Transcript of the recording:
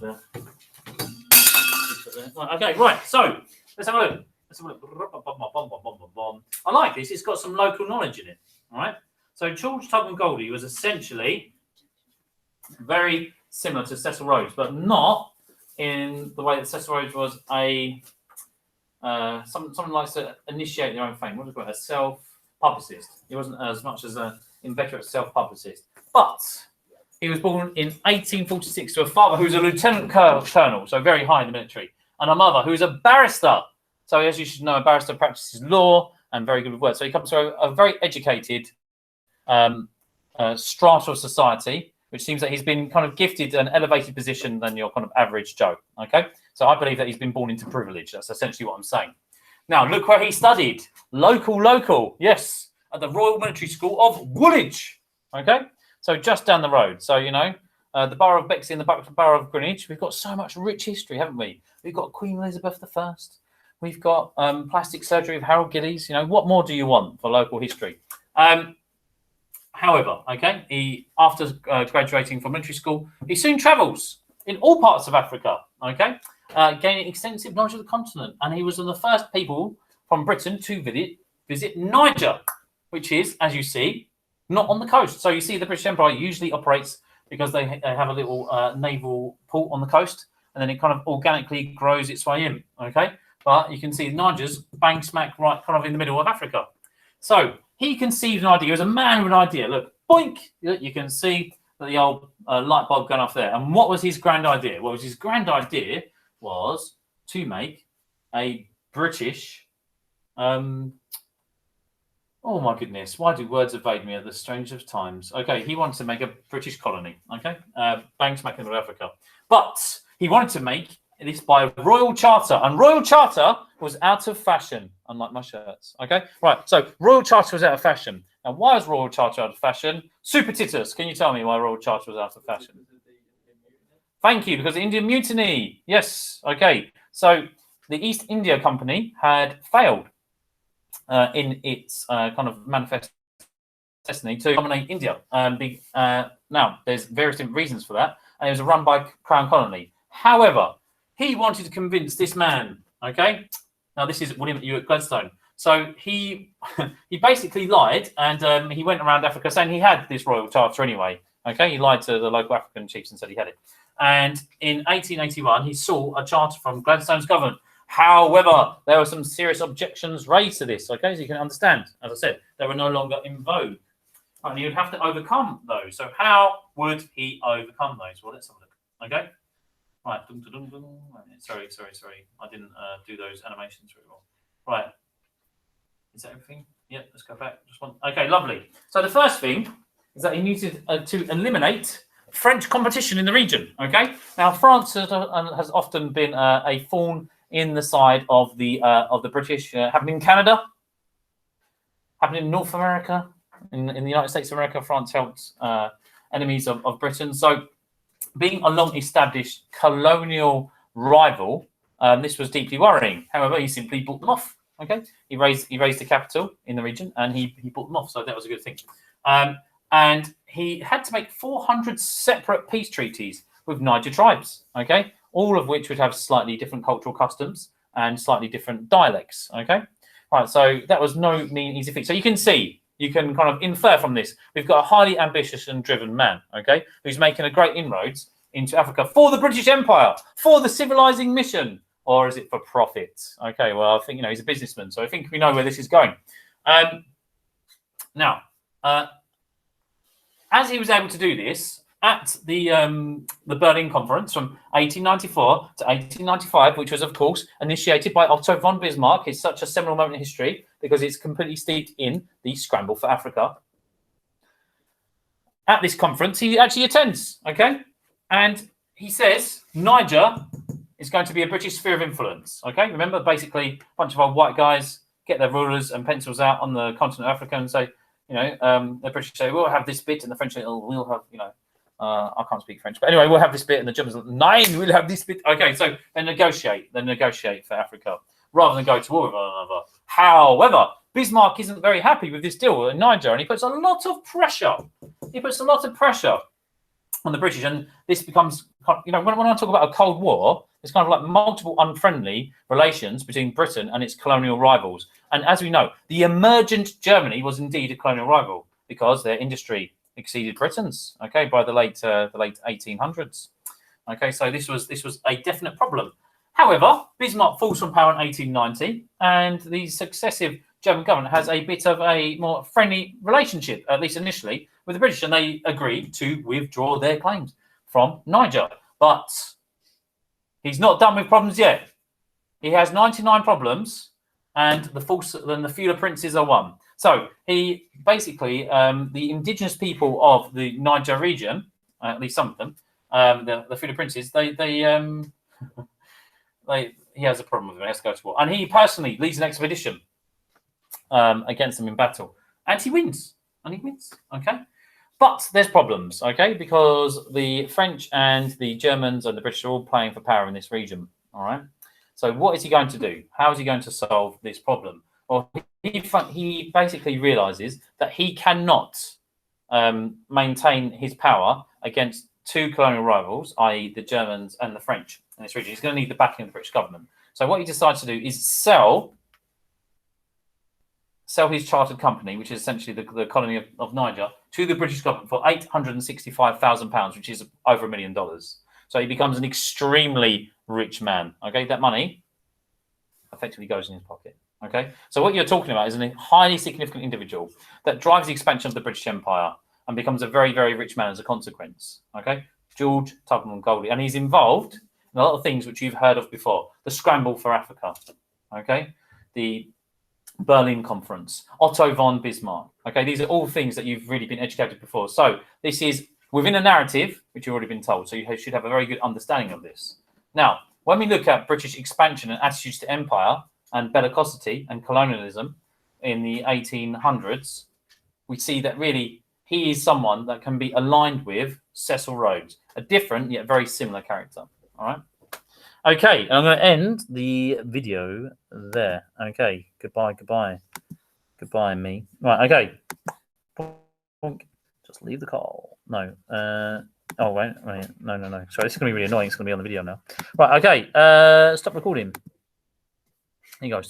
there. Okay, right. So let's have a look. I like this. It's got some local knowledge in it. All right. So George Tubman Goldie was essentially very similar to Cecil Rhodes, but not in the way that Cecil Rhodes was a someone likes to initiate their own fame. What do you call it? A self-publicist. He wasn't as much as an inveterate self-publicist, but he was born in 1846 to a father who's a lieutenant colonel, so very high in the military, and a mother who's a barrister. So, as you should know, a barrister practices law and very good with words. So he comes from a very educated strata of society, which seems that he's been kind of gifted an elevated position than your kind of average Joe. Okay, so I believe that he's been born into privilege. That's essentially what I'm saying. Now, look where he studied. Local. Yes, at the Royal Military School of Woolwich. Okay, so just down the road. So, you know, the Borough of Bexley and the Borough of Greenwich, we've got so much rich history, haven't we? We've got Queen Elizabeth I. We've got plastic surgery of Harold Gillies. You know, what more do you want for local history? However, okay, he after graduating from military school, he soon travels in all parts of Africa, okay, gaining extensive knowledge of the continent. And he was one of the first people from Britain to visit Niger, which is, as you see, not on the coast. So you see the British Empire usually operates because they have a little naval port on the coast, and then it kind of organically grows its way in, okay? But you can see Niger's bang smack right kind of in the middle of Africa. So he conceived an idea. He was a man with an idea. Look, boink! You can see the old light bulb going off there. And what was his grand idea? Well, his grand idea was to make a British... oh, my goodness. Why do words evade me at the strangest of times? Okay, he wanted to make a British colony. Okay, bang smack in the middle of Africa. But he wanted to make this by royal charter, and royal charter was out of fashion, unlike my shirts. Okay, right. So royal charter was out of fashion. Now, why was royal charter out of fashion? Super Titus, can you tell me why royal charter was out of fashion? Thank you, because the Indian Mutiny. Yes. Okay. So the East India Company had failed in its kind of manifest destiny to dominate India. Now, there's various different reasons for that, and it was run by Crown Colony. However, he wanted to convince this man, okay? Now, this is William Ewart Gladstone. So he basically lied, and he went around Africa saying he had this royal charter anyway, okay? He lied to the local African chiefs and said he had it. And in 1881, he saw a charter from Gladstone's government. However, there were some serious objections raised to this, okay? So you can understand, as I said, they were no longer in vogue. And he would have to overcome those. So how would he overcome those? Well, let's have a look, okay? Right. Sorry. I didn't do those animations very well. Right. Is that everything? Yep. Let's go back. Just one. Okay. Lovely. So the first thing is that he needed to eliminate French competition in the region. Okay. Now France has often been a thorn in the side of the British. Happened in Canada. Happened in North America. In the United States of America, France helped enemies of Britain. So, being a long-established colonial rival, this was deeply worrying. However, he simply bought them off. Okay, he raised the capital in the region, and he bought them off. So that was a good thing. And he had to make 400 separate peace treaties with Niger tribes. Okay, all of which would have slightly different cultural customs and slightly different dialects. Okay, right. So that was no mean easy feat. So you can see. You can kind of infer from this, we've got a highly ambitious and driven man, okay, who's making a great inroads into Africa for the British Empire, for the civilizing mission, or is it for profit? Okay, well, I think, he's a businessman, so I think we know where this is going. Now, as he was able to do this at the Berlin Conference from 1894 to 1895, which was, of course, initiated by Otto von Bismarck. It's such a seminal moment in history because it's completely steeped in the scramble for Africa. At this conference, he actually attends, okay? And he says Niger is going to be a British sphere of influence, okay? Remember, basically, a bunch of old white guys get their rulers and pencils out on the continent of Africa and say, the British say, we'll have this bit, and the French say, oh, we'll have, I can't speak French, but anyway, we'll have this bit, and the Germans, nine, we'll have this bit. Okay, so they negotiate for Africa rather than go to war with one another. However, Bismarck isn't very happy with this deal in Niger, and he puts a lot of pressure. on the British, and this becomes, when I talk about a Cold War, it's kind of like multiple unfriendly relations between Britain and its colonial rivals. And as we know, the emergent Germany was indeed a colonial rival because their industry exceeded Britain's. Okay, by the late 1800s. Okay, so this was a definite problem. However, Bismarck falls from power in 1890, and the successive German government has a bit of a more friendly relationship, at least initially, with the British, and they agreed to withdraw their claims from Niger. But he's not done with problems yet. He has 99 problems, and the feudal princes are one. So he basically, the indigenous people of the Niger region, at least some of them, the feudal princes, he has a problem with them. He has to go to war, and he personally leads an expedition against them in battle, and he wins. Okay, but there's problems. Okay, because the French and the Germans and the British are all playing for power in this region. All right. So what is he going to do? How is he going to solve this problem? Well, he basically realizes that he cannot maintain his power against two colonial rivals, i.e. the Germans and the French in this region. He's going to need the backing of the British government. So what he decides to do is sell his chartered company, which is essentially the colony of Niger, to the British government for £865,000, which is over $1 million. So he becomes an extremely rich man. Okay, that money effectively goes in his pocket. Okay, so what you're talking about is a highly significant individual that drives the expansion of the British Empire and becomes a very, very rich man as a consequence. Okay, George Tubman Goldie, and he's involved in a lot of things which you've heard of before: the scramble for Africa. Okay, the Berlin Conference, Otto von Bismarck. Okay, these are all things that you've really been educated before. So this is within a narrative which you've already been told. So you should have a very good understanding of this. Now, when we look at British expansion and attitudes to empire and bellicosity and colonialism in the 1800s, we see that really he is someone that can be aligned with Cecil Rhodes, a different yet very similar character. All right. Okay, and I'm going to end the video there. Okay, goodbye, me. Right, okay. Just leave the call. No. Oh, wait. No. Sorry, this is going to be really annoying. It's going to be on the video now. Right, okay. Stop recording. Here you go.